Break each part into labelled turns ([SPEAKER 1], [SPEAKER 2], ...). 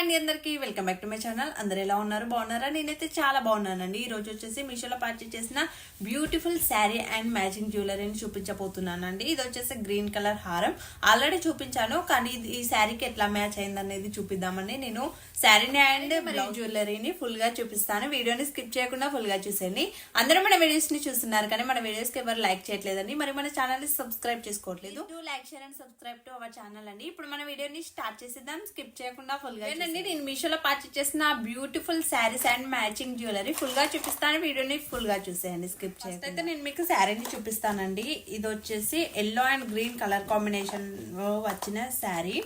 [SPEAKER 1] అండి అందరికి welcome back to my channel. అందరు ఎలా ఉన్నారు? బాగున్నారా? నేనైతే చాలా బాగున్నానండి. ఈ రోజు వచ్చేసి మీషోలో పర్చేస్ చేసిన బ్యూటిఫుల్ శారీ అండ్ మ్యాచింగ్ జ్యువెలరీని చూపించబోతున్నానండి. ఇది వచ్చేసి గ్రీన్ కలర్ హారం ఆల్రెడీ చూపించాను, కానీ ఈ శారీకి ఎట్లా మ్యాచ్ అయింది అనేది చూపిద్దామని నేను శారీని అండ్ బ్లౌజ్ జ్యువెలరీని ఫుల్ గా చూపిస్తాను. వీడియోని స్కిప్ చేయకుండా ఫుల్ గా చూసేయండి. అందరూ మన వీడియోస్ ని చూస్తున్నారు, కానీ మన వీడియోస్ కి ఎవరు లైక్ చేయట్లేదండి. మరి మన ఛానల్ ని సబ్స్క్రైబ్ చేసుకోవట్లేదు. Like share and subscribe to our channel అండి. ఇప్పుడు మన వీడియోని స్టార్ట్ చేసేద్దాం స్కిప్ చేయకుండా ఫుల్ గా. ఏంటండి, నేను మీషోలో పర్చేస్ చేసిన beautiful saris and matching jewellery full గా చూపిస్తాను. వీడియోని ఫుల్ గా చూసేయండి స్కిప్ చేయకుండా. అయితే నేను మీకు శారీని చూపిస్తానండి. ఇది వచ్చేసి yellow and green colour combination లో వచ్చిన శారీ.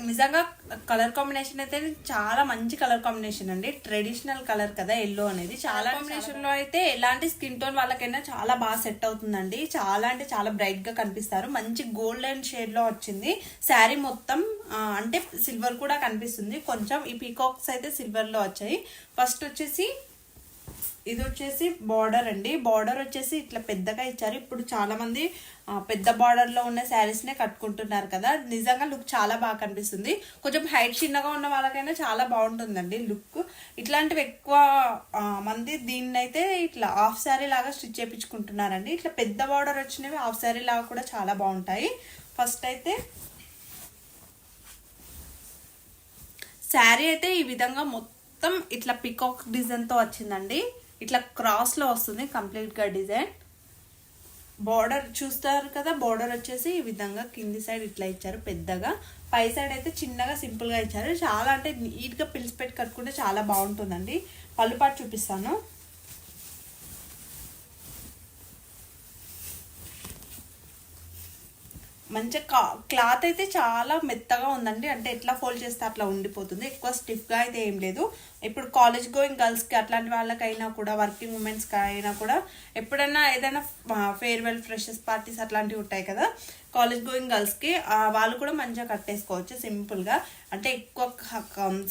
[SPEAKER 1] నిజంగా కలర్ కాంబినేషన్ అయితే చాలా మంచి కలర్ కాంబినేషన్ అండి. ట్రెడిషనల్ కలర్ కదా ఎల్లో అనేది. చాలా కాంబినేషన్ లో అయితే ఎలాంటి స్కిన్ టోన్ వాళ్ళకైనా చాలా బాగా సెట్ అవుతుందండి. చాలా అంటే చాలా బ్రైట్ గా కనిపిస్తారు. మంచి గోల్డెన్ షేడ్ లో వచ్చింది శారీ మొత్తం. అంటే సిల్వర్ కూడా కనిపిస్తుంది కొంచెం. ఈ పీకాక్స్ అయితే సిల్వర్ లో వచ్చాయి. ఫస్ట్ వచ్చేసి ఇది వచ్చేసి బార్డర్ అండి. బార్డర్ వచ్చేసి ఇట్లా పెద్దగా ఇచ్చారు. ఇప్పుడు చాలా మంది పెద్ద బార్డర్ లో ఉన్న శారీస్ నే కట్టుకుంటున్నారు కదా. నిజంగా లుక్ చాలా బాగా కనిపిస్తుంది. కొంచెం హైట్ చిన్నగా ఉన్న వాళ్ళకైనా చాలా బాగుంటుందండి లుక్. ఇట్లాంటివి ఎక్కువ మంది దీన్ని అయితే ఇట్లా హాఫ్ శారీ లాగా స్టిచ్ చేయించుకుంటున్నారండి. ఇట్లా పెద్ద బార్డర్ వచ్చినవి హాఫ్ శారీ లాగా కూడా చాలా బాగుంటాయి. ఫస్ట్ అయితే శారీ అయితే ఈ విధంగా మొత్తం ఇట్లా పికాక్ డిజైన్ తో వచ్చిందండి. ఇట్లా క్రాస్ లో వస్తుంది కంప్లీట్ గా డిజైన్. బార్డర్ చూస్తారు కదా, బార్డర్ వచ్చేసి ఈ విధంగా కింది సైడ్ ఇట్లా ఇచ్చారు పెద్దగా. పై సైడ్ అయితే చిన్నగా సింపుల్ గా ఇచ్చారు. చాలా అంటే నీట్ గా పిలిచి పెట్టి కట్టుకుంటే చాలా బాగుంటుందండి. పళ్ళు పాటు చూపిస్తాను. మంచిగా క్లాత్ అయితే చాలా మెత్తగా ఉందండి. అంటే ఎట్లా ఫోల్డ్ చేస్తే అట్లా ఉండిపోతుంది. ఎక్కువ స్టిఫ్గా అయితే ఏం లేదు. ఇప్పుడు కాలేజ్ గోయింగ్ గర్ల్స్కి అట్లాంటి వాళ్ళకైనా కూడా, వర్కింగ్ ఉమెన్స్కి అయినా కూడా, ఎప్పుడైనా ఏదైనా ఫేర్వెల్ ఫ్రెషర్స్ పార్టీస్ అట్లాంటివి ఉంటాయి కదా కాలేజ్ గోయింగ్ గర్ల్స్కి, వాళ్ళు కూడా మంచిగా కట్టేసుకోవచ్చు సింపుల్గా. అంటే ఎక్కువ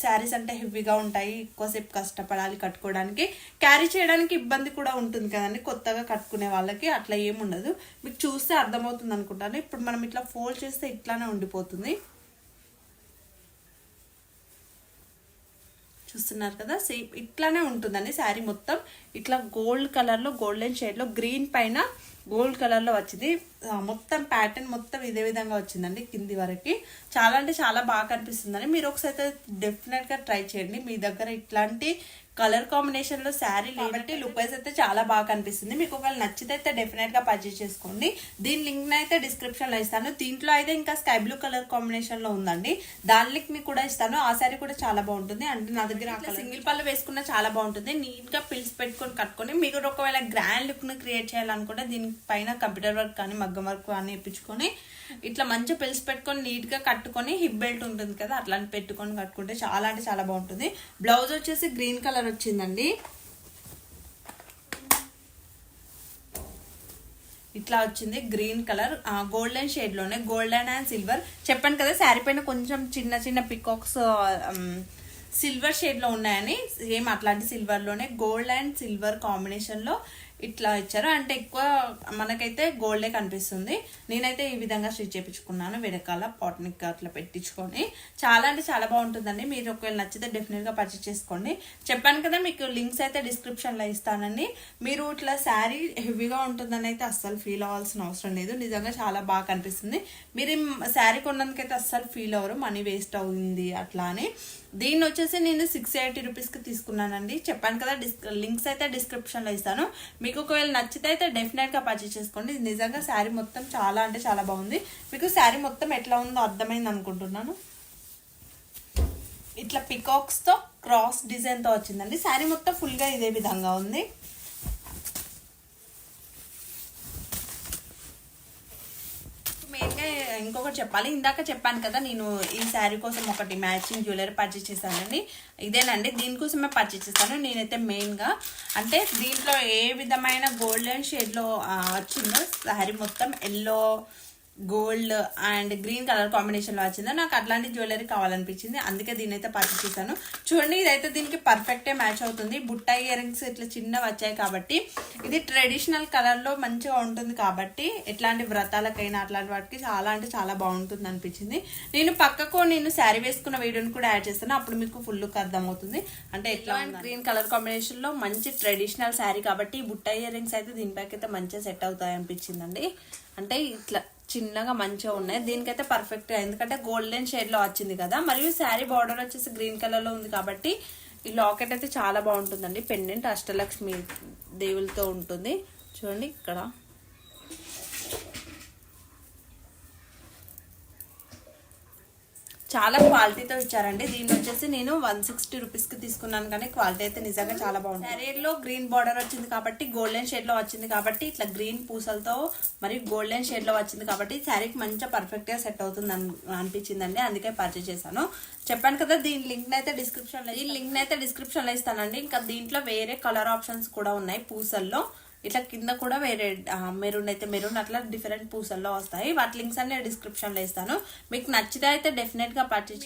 [SPEAKER 1] శారీస్ అంటే హెవీగా ఉంటాయి, ఎక్కువసేపు కష్టపడాలి కట్టుకోవడానికి, క్యారీ చేయడానికి ఇబ్బంది కూడా ఉంటుంది కదండి కొత్తగా కట్టుకునే వాళ్ళకి. అట్లా ఏముండదు. మీకు చూస్తే అర్థమవుతుంది అనుకుంటాను. ఇప్పుడు మనం ఇట్లా ఫోల్డ్ చేస్తే ఇట్లానే ఉండిపోతుంది. చూస్తున్నారు కదా, సేమ్ ఇట్లానే ఉంటుందండి శారీ మొత్తం. ఇట్లా గోల్డ్ కలర్లో, గోల్డెన్ షేడ్లో, గ్రీన్ పైన గోల్డ్ కలర్లో వచ్చింది. మొత్తం ప్యాటర్న్ మొత్తం ఇదే విధంగా వచ్చిందండి కింది వరకు. చాలా అంటే చాలా బాగా కనిపిస్తుందండి. మీరు ఒకసారి డెఫినెట్గా ట్రై చేయండి. మీ దగ్గర ఇట్లాంటి కలర్ కాంబినేషన్ లో శారీ కాబట్టి లుక్ వైజ్ అయితే చాలా బాగా కనిపిస్తుంది. మీకు ఒకవేళ నచ్చితే అయితే డెఫినెట్ గా పర్చేస్ చేసుకోండి. దీని లింక్ అయితే డిస్క్రిప్షన్ లో ఇస్తాను. దీంట్లో అయితే ఇంకా స్కై బ్లూ కలర్ కాంబినేషన్ లో ఉందండి, దాని లింక్ ని కూడా ఇస్తాను. ఆ శారీ కూడా చాలా బాగుంటుంది. అంటే నా దగ్గర సింగిల్ పళ్ళు వేసుకున్న చాలా బాగుంటుంది. నీట్ గా పిల్స్ పెట్టుకొని కట్టుకొని, మీకు ఒకవేళ గ్రాండ్ లుక్ ని క్రియేట్ చేయాలనుకుంటే దీనిపైన కంప్యూటర్ వర్క్ కానీ మగ్గం వర్క్ కానీ ఇప్పించుకొని ఇట్లా మంచిగా పిల్స్ పెట్టుకొని నీట్ గా కట్టుకొని, హిప్ బెల్ట్ ఉంటుంది కదా అట్లాంటి పెట్టుకొని కట్టుకుంటే చాలా అంటే చాలా బాగుంటుంది. బ్లౌజ్ వచ్చేసి గ్రీన్ కలర్ వచ్చిందండి. ఇట్లా వచ్చింది గ్రీన్ కలర్, గోల్డెన్ షేడ్ లోనే, గోల్డెన్ అండ్ సిల్వర్. చెప్పాను కదా శారీ పైన కొంచెం చిన్న చిన్న పికాక్స్ సిల్వర్ షేడ్ లో ఉన్నాయని. సేమ్ అట్లాంటి సిల్వర్ లోనే గోల్డ్ అండ్ సిల్వర్ కాంబినేషన్ లో ఇట్లా ఇచ్చారు. అంటే ఎక్కువ మనకైతే గోల్డే కనిపిస్తుంది. నేనైతే ఈ విధంగా స్టిచ్ చేయించుకున్నాను. వెనకాల పాట్నిక్ అట్లా పెట్టించుకొని. చాలా అంటే చాలా బాగుంటుందండి. మీరు ఒకవేళ నచ్చితే డెఫినెట్ గా పర్చేస్ చేసుకోండి. చెప్పాను కదా, మీకు లింక్స్ అయితే డిస్క్రిప్షన్ లో ఇస్తానండి. మీరు ఇట్లా శారీ హెవీగా ఉంటుందని అయితే అస్సలు ఫీల్ అవ్వాల్సిన అవసరం లేదు. నిజంగా చాలా బాగా కనిపిస్తుంది. మీరు శారీ కొన్నందుకైతే అస్సలు ఫీల్ అవ్వరు మనీ వేస్ట్ అవుతుంది అట్లా అని. దీన్ని వచ్చేసి నేను 680 రూపీస్కి తీసుకున్నానండి. చెప్పాను కదా, లింక్స్ అయితే డిస్క్రిప్షన్లో ఇస్తాను. మీకు ఒకవేళ నచ్చితే అయితే డెఫినెట్గా పర్చేస్ చేసుకోండి. నిజంగా శారీ మొత్తం చాలా అంటే చాలా బాగుంది. మీకు శారీ మొత్తం ఎట్లా ఉందో అర్థమైంది అనుకుంటున్నాను. ఇట్లా పికాక్స్తో క్రాస్ డిజైన్తో వచ్చిందండి. శారీ మొత్తం ఫుల్గా ఇదే విధంగా ఉంది. మెయిన్గా ఇంకొకటి చెప్పాలి. ఇందాక చెప్పాను కదా, నేను ఈ శారీ కోసం ఒకటి మ్యాచింగ్ జ్యువెలరీ పర్చేస్ చేశానండి. ఇదేనండి, దీనికోసమే పర్చేస్ చేశాను నేనైతే. మెయిన్గా అంటే దీంట్లో ఏ విధమైన గోల్డెన్ షేడ్లో వచ్చిందో శారీ మొత్తం yellow gold and green colour combination లో వచ్చిందో నాకు అట్లాంటి జ్యువెలరీ కావాలనిపించింది, అందుకే దీని అయితే పర్చేస్ చేశాను. చూడండి ఇదైతే దీనికి పర్ఫెక్టే మ్యాచ్ అవుతుంది. బుట్ట ఇయర్ రింగ్స్ ఇట్లా చిన్న వచ్చాయి కాబట్టి ఇది ట్రెడిషనల్ కలర్ లో మంచిగా ఉంటుంది కాబట్టి ఎట్లాంటి వ్రతాలకైనా అట్లాంటి వాటికి చాలా అంటే చాలా బాగుంటుంది అనిపించింది. నేను శారీ వేసుకున్న వీడియోని కూడా యాడ్ చేస్తాను, అప్పుడు మీకు ఫుల్ లుక్ అర్థమవుతుంది. అంటే ఎట్లా గ్రీన్ కలర్ కాంబినేషన్ లో మంచి ట్రెడిషనల్ శారీ కాబట్టి బుట్ట ఇయర్ రింగ్స్ అయితే దీనిపైకి అయితే మంచిగా సెట్ అవుతాయి అనిపించిందండి. అంటే ఇట్లా చిన్నగా మంచిగా ఉన్నాయి, దీనికైతే పర్ఫెక్ట్ గా, ఎందుకంటే గోల్డెన్ షేడ్ లో వచ్చింది కదా, మరియు శారీ బార్డర్ వచ్చేసి గ్రీన్ కలర్ లో ఉంది కాబట్టి ఈ లాకెట్ అయితే చాలా బాగుంటుందండి. పెండెంట్ అష్టలక్ష్మి దేవులతో ఉంటుంది. చూడండి ఇక్కడ చాలా క్వాలిటీతో ఇచ్చారండి. దీన్ని వచ్చేసి నేను 160 రూపీస్ కి తీసుకున్నాను, కానీ క్వాలిటీ అయితే నిజంగా చాలా బాగుంది. శారీలో గ్రీన్ బార్డర్ వచ్చింది కాబట్టి గోల్డెన్ షేడ్ లో వచ్చింది కాబట్టి ఇట్లా గ్రీన్ పూసలతో మరియు గోల్డెన్ షేడ్ లో వచ్చింది కాబట్టి శారీకి మంచిగా పర్ఫెక్ట్ గా సెట్ అవుతుంది అనిపించిందండి, అందుకే పర్చేస్ చేశాను. చెప్పాను కదా దీని లింక్ అయితే డిస్క్రిప్షన్ లో ఇస్తానండి. ఇంకా దీంట్లో వేరే కలర్ ఆప్షన్స్ కూడా ఉన్నాయి పూసల్లో. ఇట్లా కింద కూడా వేరే మెరూన్ అయితే మెరూన్ అట్లా డిఫరెంట్ పూసల్లో వస్తాయి. వాటి లింక్స్ అన్ని డిస్క్రిప్షన్ లో ఇస్తాను. మీకు నచ్చితే అయితే డెఫినెట్ గా పర్చేస్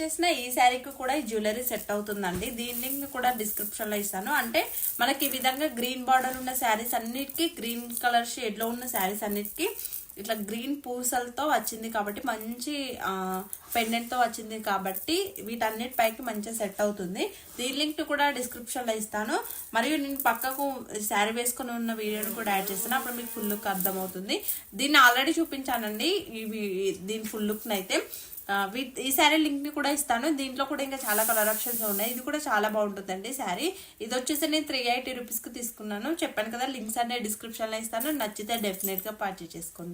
[SPEAKER 1] చేసిన ఈ శారీకి కూడా ఈ జ్యువెలరీ సెట్ అవుతుందండి. దీని లింక్ కూడా డిస్క్రిప్షన్ లో ఇస్తాను. అంటే మనకి ఈ విధంగా గ్రీన్ బార్డర్ ఉన్న శారీస్ అన్నిటికీ, గ్రీన్ కలర్ షేడ్ లో ఉన్న శారీస్ అన్నిటికీ ఇట్లా గ్రీన్ పూసలతో వచ్చింది కాబట్టి మంచి పెండెంట్ తో వచ్చింది కాబట్టి వీటన్నిటి పైకి మంచిగా సెట్ అవుతుంది. దీని లింక్ కూడా డిస్క్రిప్షన్ లో ఇస్తాను. మరియు నేను పక్కకు శారీ వేసుకుని ఉన్న వీడియోని కూడా యాడ్ చేస్తాను, అప్పుడు మీకు ఫుల్ లుక్ అర్థమవుతుంది. దీన్ని ఆల్రెడీ చూపించానండి దీని ఫుల్ లుక్ అయితే. ఈ శారీ లింక్ ని కూడా ఇస్తాను. దీంట్లో కూడా ఇంకా చాలా కలర్ ఆప్షన్స్ ఉన్నాయి. ఇది కూడా చాలా బాగుంటుందండి శారీ. ఇది వచ్చేసి నేను 380 రూపీస్ కి తీసుకున్నాను. చెప్పాను కదా లింక్స్ అనే డిస్క్రిప్షన్ లో ఇస్తాను. నచ్చితే డెఫినెట్ గా పర్చేస్ చేసుకోండి.